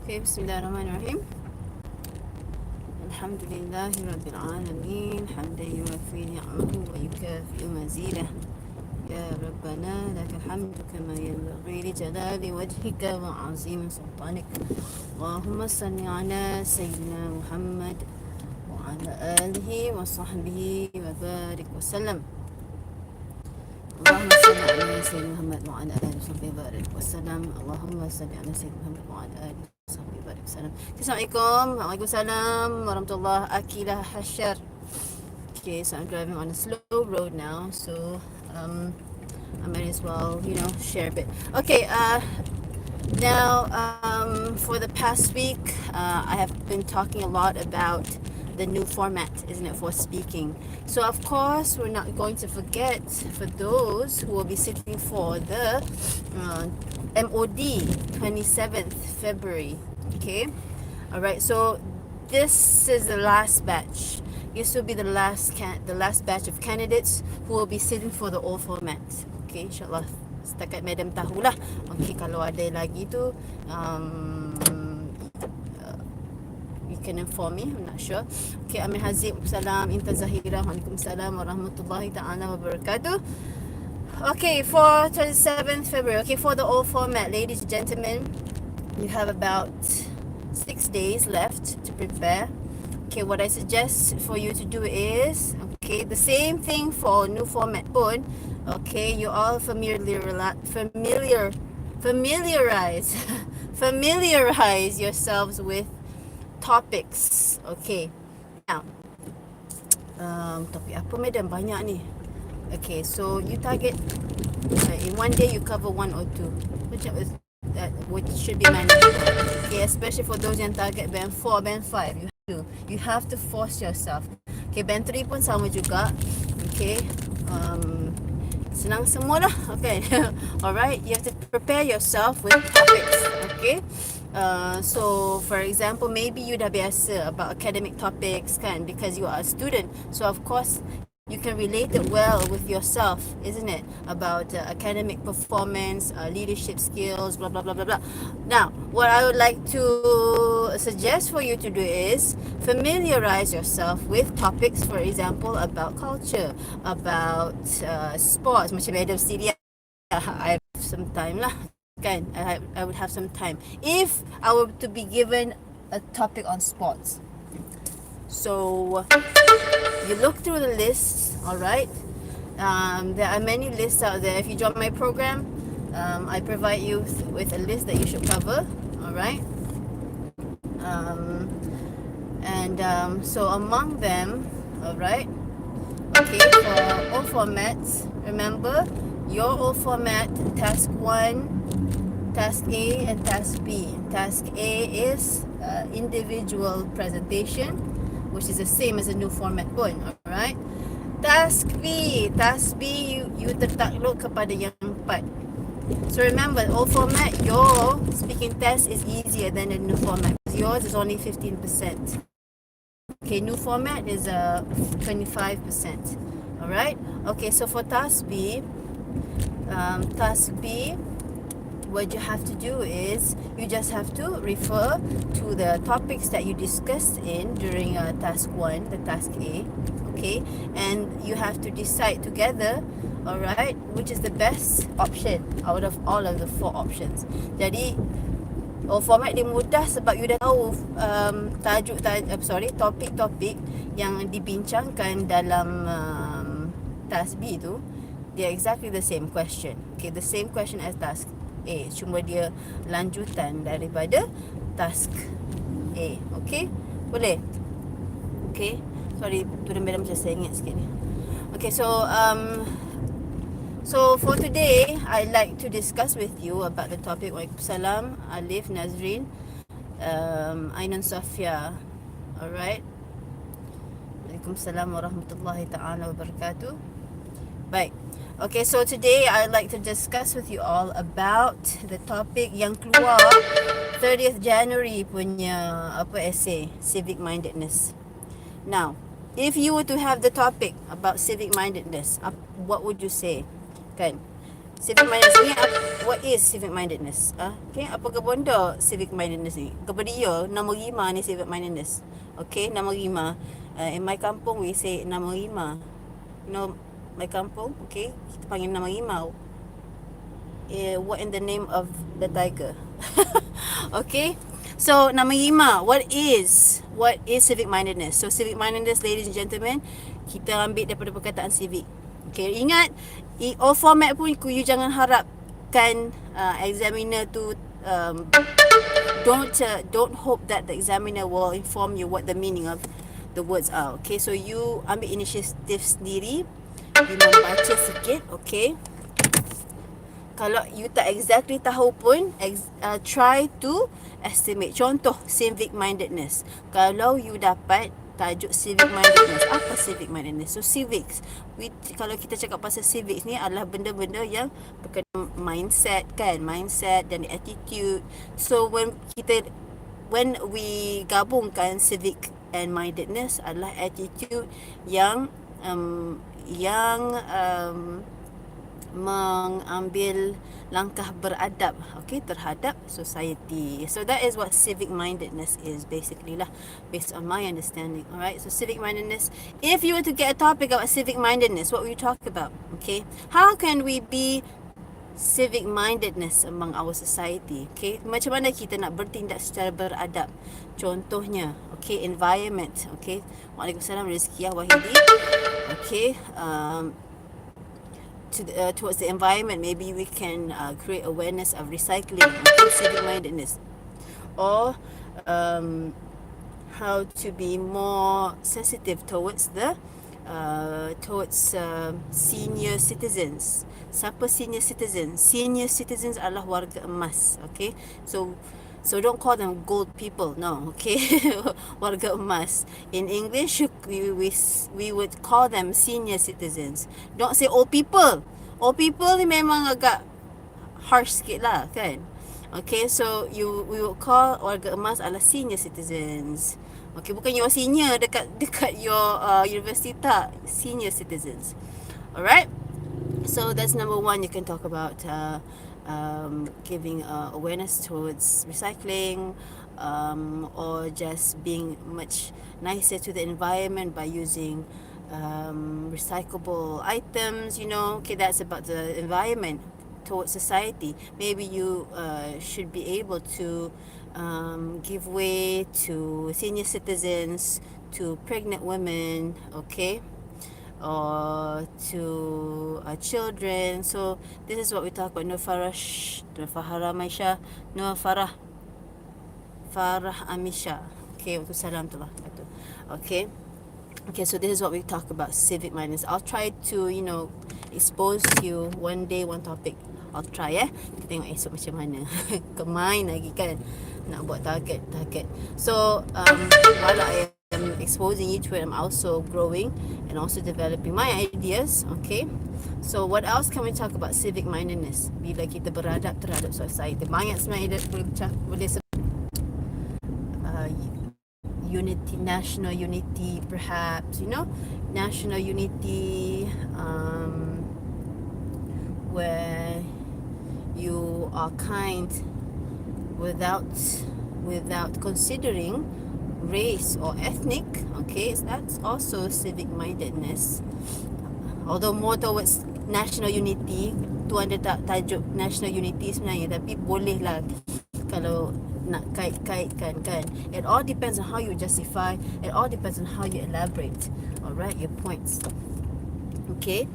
Okay, Bismillahirrahmanirrahim. Alhamdulillahi Rabbil Alameen. Hamdan yuwafi ni'amahu wa yukafi'u mazidah. Ya Rabbana lakal hamdu kama yanbaghi li jalali wajhika wa azimi sultanik. Allahumma salli ala Sayyidina Muhammad wa ala alihi wa sahbihi wa barik wa sallam. اللهم صل على سيدنا محمد وعلى آله وصحبه وبارك وسلم. اللهم صل على سيدنا محمد وعلى آله وصحبه وبارك وسلم. Assalamualaikum. Waalaikumsalam warahmatullahi Akilah Hashar. Okay, so I'm driving on a slow road now, so I might as well, share a bit. Okay, now for the past week, I have been talking a lot about the new format, isn't it, for speaking. So of course we're not going to forget for those who will be sitting for the MOD 27th February. Okay, all right, so this is the last batch. This will be the last batch of candidates who will be sitting for the old format. Okay, insyaAllah setakat madam tahulah. Okay, kalau ada lagi tu you can inform me, I'm not sure. Okay, Amir Hazib, salam. Inta Zahira, Waalaikumsalam warahmatullahi ta'ala wabarakatuh. Okay, for 27th February, okay, for the old format, ladies and gentlemen, you have about 6 days left to prepare. Okay, what I suggest for you to do is, okay, the same thing for new format pun. Okay, you all familiarize yourselves with topics. Okay, now topik apa madam, banyak ni. Okay, so you target in one day you cover one or two, which should be manageable. Okay, especially for those yang target band 4, band 5, you have to force yourself. Okay, band 3 pun sama juga. Okay, senang semua lah. Okay. Alright, you have to prepare yourself with topics. Okay, so for example, maybe you dah biasa about academic topics kan, because you are a student, so of course you can relate it well with yourself, isn't it, about academic performance, leadership skills, blah blah blah blah blah. Now what I would like to suggest for you to do is familiarize yourself with topics, for example, about culture, about sports. Macam Madam Syria, I have some time lah kan, I would have some time if I were to be given a topic on sports. So you look through the lists, all right. There are many lists out there. If you join my program, I provide you with a list that you should cover, all right. So among them, all right. Okay, for all formats, remember your old format, task 1, task A and task B. Task A is individual presentation, which is the same as a new format pun, alright. Task B, you tertakluk kepada yang 4. So remember, old format, your speaking test is easier than the new format. Yours is only 15%. Okay, new format is 25%. Alright. Okay, so for task B, what you have to do is you just have to refer to the topics that you discussed in during task 1, the task A. Okay, and you have to decide together, alright, which is the best option out of all of the 4 options. Jadi format dia mudah sebab you dah tahu topik-topik yang dibincangkan dalam task B tu, dia exactly the same question. Okay, the same question as task A, cuma dia lanjutan daripada task A. Okay, boleh? Okay, sorry, turun madam macam saya ingat sikit ni. Okay, so so for today, I'd like to discuss with you about the topic. Waalaikumsalam, Alif, Nazrin, Ainan Safia. Alright. Waalaikumsalam warahmatullahi ta'ala wabarakatuh. Baik. Okay, so today I'd like to discuss with you all about the topic yang keluar 30th January punya essay, civic mindedness. Now, if you were to have the topic about civic mindedness, what would you say? Kan? Civic mindedness ni what is civic mindedness? Okay, apa kebenda civic mindedness ni? Kepada dia nama rima ni civic mindedness. Okay, nama rima. In my kampung we say nama rima. You know my kampung, okay? Kita panggil nama rima. What in the name of the tiger? Okay. So nama rima, what is civic mindedness? So civic mindedness, ladies and gentlemen, kita ambil daripada perkataan civic. Okay, ingat all format pun you jangan harapkan examiner tu don't hope that the examiner will inform you what the meaning of the words are. Okay, so you ambil initiative sendiri, you membaca sikit. Okay, kalau you tak exactly tahu pun try to estimate. Contoh civic mindedness, kalau you dapat tajuk civic mindedness, apa civic mindedness? So civics, kalau kita cakap pasal civics ni adalah benda-benda yang berkaitan mindset kan, mindset dan attitude. So when we gabungkan civic and mindedness adalah attitude yang mengambil langkah beradab, okay, terhadap society. So that is what civic mindedness is basically lah, based on my understanding. Alright, so civic mindedness, if you were to get a topic about civic mindedness, what will you talk about? Okay, how can we be civic mindedness among our society? Okay, macam mana kita nak bertindak secara beradab? Contohnya, okay, environment. Okay, Waalaikumsalam Rizkiyah Wahidi. Okay, towards the environment, maybe we can create awareness of recycling, okay, civic mindedness, or how to be more sensitive towards senior citizens. Siapa senior citizens? Senior citizens adalah warga emas. Okay, so don't call them gold people, no, okay. Warga emas. In English, we would call them senior citizens. Don't say old people. Old people ni memang agak harsh sikit lah kan. Okay, so we would call warga emas adalah senior citizens. Okay, bukan your senior dekat your university tak. Senior citizens. Alright. So that's number one. You can talk about giving awareness towards recycling, or just being much nicer to the environment by using recyclable items, you know. Okay, that's about the environment. Towards society, maybe you should be able to give way to senior citizens, to pregnant women, okay, or to children. So this is what we talk about. Farah Amisha. Okay, salam tu lah. Okay. Okay, so this is what we talk about, civic mindedness. I'll try to, expose you one day, one topic. I'll try, Kita tengok esok macam mana. Kemain lagi kan nak buat target. So, while I am exposing you to it, I'm also growing and also developing my ideas. Okay, so what else can we talk about civic mindedness? Bila kita beradab terhadap society, banyak sebenarnya boleh unity, national unity, perhaps, national unity, where you are kind without considering race or ethnic. Okay, so that's also civic mindedness, although more towards national unity. Tu ada tajuk national unity sebenarnya, tapi boleh lah kalau nak kait-kaitkan kan. It all depends on how you justify. It all depends on how you elaborate. Alright, your points. Okay.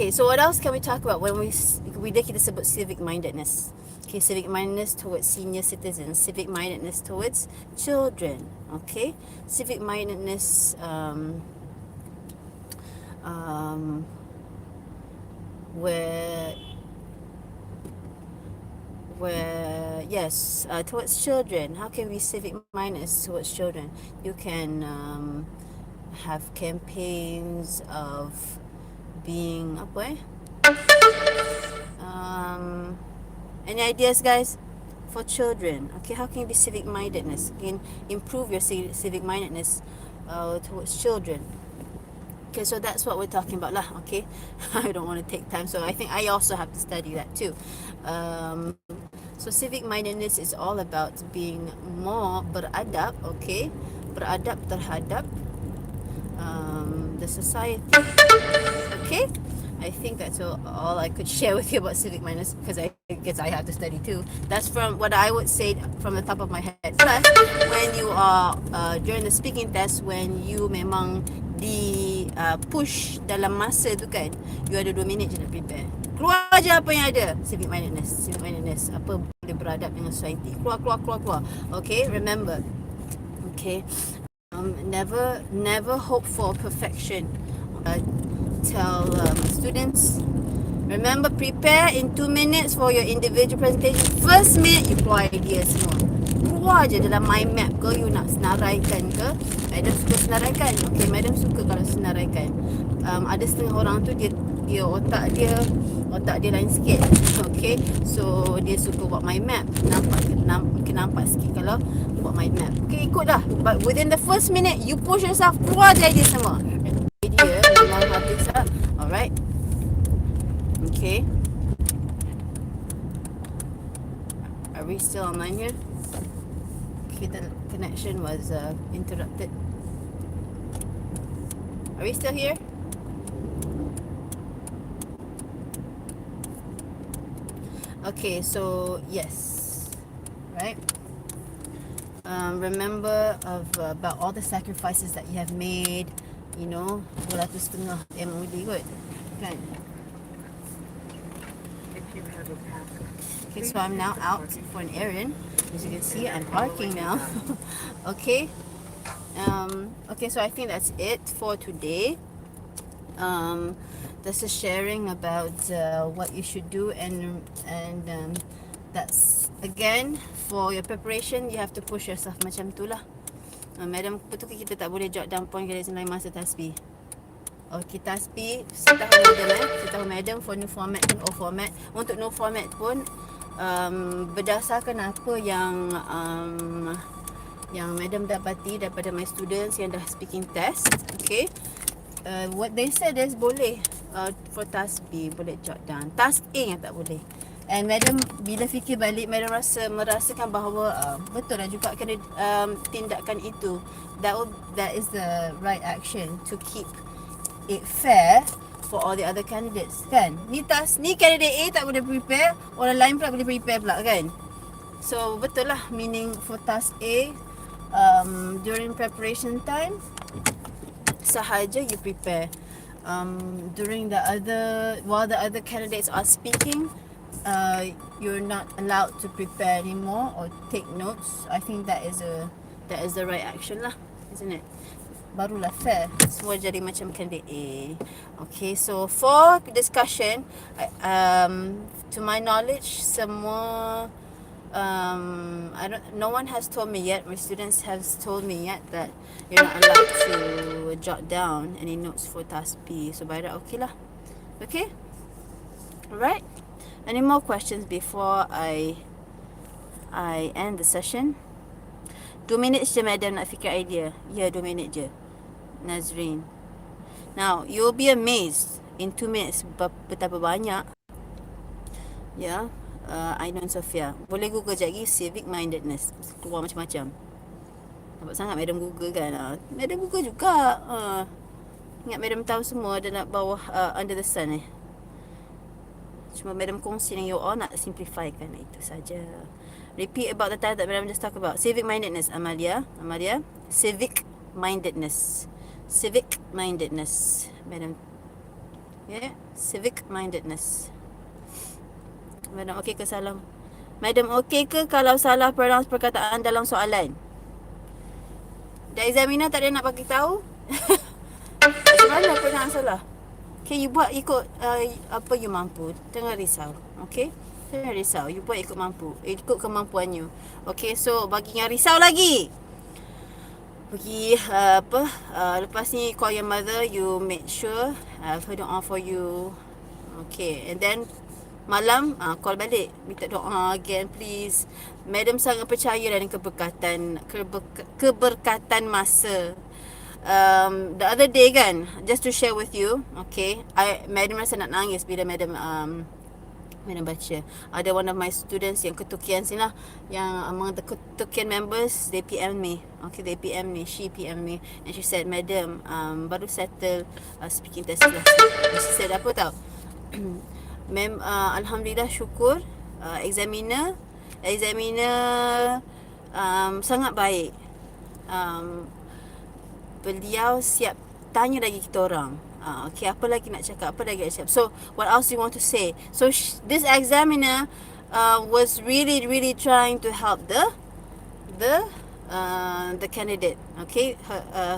So what else can we talk about when we kita sebut civic mindedness? Okay, civic mindedness towards senior citizens, civic mindedness towards children. Okay, civic mindedness where yes, towards children. How can we civic mindedness towards children? You can have campaigns of being any ideas, guys, for children? Okay, how can you be civic mindedness? You can improve your civic mindedness towards children. Okay, so that's what we're talking about lah. Okay, I don't want to take time, so I think I also have to study that too. Um, so civic mindedness is all about being more beradab. Okay, beradab terhadap the society. Okay, I think that's all I could share with you about civic mindedness, because I guess I have to study too. That's from what I would say from the top of my head. Plus, when you are during the speaking test, when you memang di push dalam masa tu kan, you ada 2 minit je nak prepare. Keluar je apa yang ada. Civic mindedness, apa boleh beradab dengan society. Keluar. Okay, remember. Okay, never hope for perfection. Tell students, remember, prepare in 2 minutes for your individual presentation. First minute you keluar idea semua. Keluar je dalam mind map ke, you nak senaraikan ke. Madam suka senaraikan. Okay, madam suka kalau senaraikan. Ada setengah orang tu dia otak dia lain sikit. Okay, so dia suka buat mind map. Nampak sikit kalau buat mind map. Okay, ikut dah. But within the first minute you push yourself, keluar je idea semua. Idea memang habis lah. Alright. Okay. Are we still online here? Okay, the connection was interrupted. Are we still here? Okay, so yes, right. Remember about all the sacrifices that you have made. You know, 2.5 MOD kot, kan? Okay, so I'm now out for an errand. As you can see, I'm parking now. Okay. Okay, so I think that's it for today. This is sharing about what you should do, and that's again for your preparation. You have to push yourself macam tu lah. Madam, betul ke kita tak boleh jot down point kita sendiri masa tasbih? Okay, tasbih saya tahu madam for new format dan old format. Untuk no format pun berdasarkan apa yang madam dapati daripada my students yang dah speaking test. Okay, what they said is boleh for tasbih boleh jot down. Task A yang tak boleh. And madam bila fikir balik, madam merasakan bahawa betul lah juga kena tindakan itu. That is the right action to keep it fair for all the other candidates, kan? Ni candidate A tak boleh prepare, orang lain pula boleh prepare pula, kan? So betul lah, meaning for task A, during preparation time sahaja you prepare. During while the other candidates are speaking, you're not allowed to prepare anymore or take notes. I think that is the right action lah, isn't it? Barulah fair. Semua jadi macam candidate A. Okay, so for discussion, to my knowledge, semua no one has told me yet. My students have told me yet that you're not allowed to jot down any notes for task B. So by that, okay lah. Okay, alright. Any more questions before I end the session? 2 minutes je madam nak fikir idea. Ya, 2 minit je. Nazrin. Now, you'll be amazed in 2 minutes betapa banyak. Ya, Ainon Sofia. Boleh Google sekejap lagi civic mindedness. Keluar macam-macam. Nampak sangat madam Google kan? Madam Google juga. Ingat madam tahu semua ada bawah under the sun Cuma madam kongsi dengan you all nak simplifikan itu saja. Repeat about the title that madam just talk about. Civic mindedness, Amalia. Civic mindedness. Madam. Yeah, civic mindedness. Madam okey ke salah? Madam okey ke kalau salah pronounce perkataan dalam soalan? The examiner tak ada nak bagi tahu? Macam mana pronounce salah? Okay, you buat ikut apa you mampu. Jangan risau. Okay, jangan risau. You buat ikut ikut kemampuan you. Okay, so bagi yang risau lagi, pergi lepas ni call your mother. You make sure have her doa for you. Okay, and then malam call balik, minta doa again please. Madam sangat percaya dengan keberkatan masa. The other day kan, just to share with you, okay, Madam rasa nak nangis bila Madam baca. Ada one of my students yang ketukian sini lah, yang among the ketukian members, they PM me. Okay, they PM me, she PM me, and she said, Madam, baru settle speaking test lah. She said apa tau? Alhamdulillah, syukur, examiner sangat baik. Beliau siap tanya lagi kita orang. Okay, apa lagi nak cakap? Apa lagi nak cakap? So, what else do you want to say? So, this examiner was really trying to help the candidate. Okay,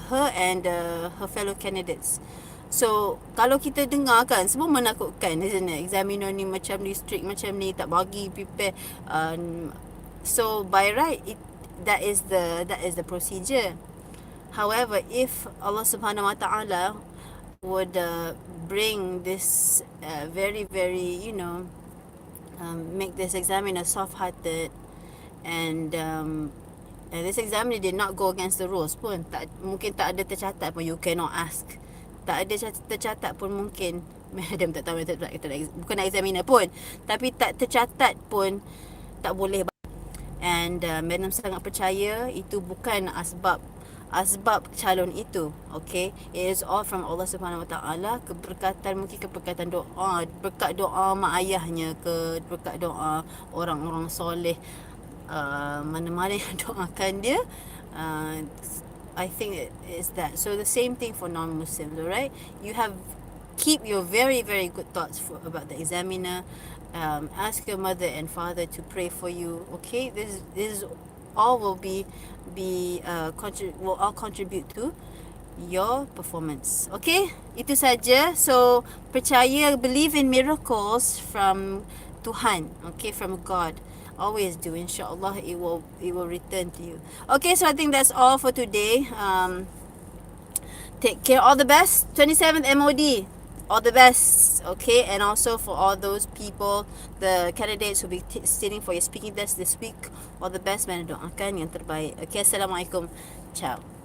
her and her fellow candidates. So, kalau kita dengar kan, semua menakutkan, isn't it? Examiner ni macam ni, strict macam ni, tak bagi prepare. So, by right, that is the procedure. However, if Allah Subhanahu Wa Taala would bring this very make this examiner soft-hearted, and this examiner did not go against the rules pun, mungkin tak ada tercatat pun, you cannot ask, tak ada tercatat pun, mungkin Madam tak tahu, bukan examiner pun, tapi tak tercatat pun tak boleh. And Madam sangat percaya itu bukan asbab calon itu. Okay, it is all from Allah Subhanahu Wa Taala. Keberkatan, mungkin keberkatan doa, berkat doa mak ayahnya ke, berkat doa orang-orang soleh, mana-mana yang doakan dia. I think it is that. So the same thing for non-Muslims, alright? You keep your very good thoughts about the examiner. Ask your mother and father to pray for you. Okay, this is all will all contribute to your performance. Okay, itu saja. So percaya, believe in miracles from Tuhan. Okay, from God. Always do. Inshallah, it will return to you. Okay, so I think that's all for today. Take care. All the best. 27th MOD. All the best. Okay, and also for all those people, the candidates who will be sitting for your speaking test this week, all the best. Mana doakan yang terbaik. Okay, Assalamualaikum. Ciao.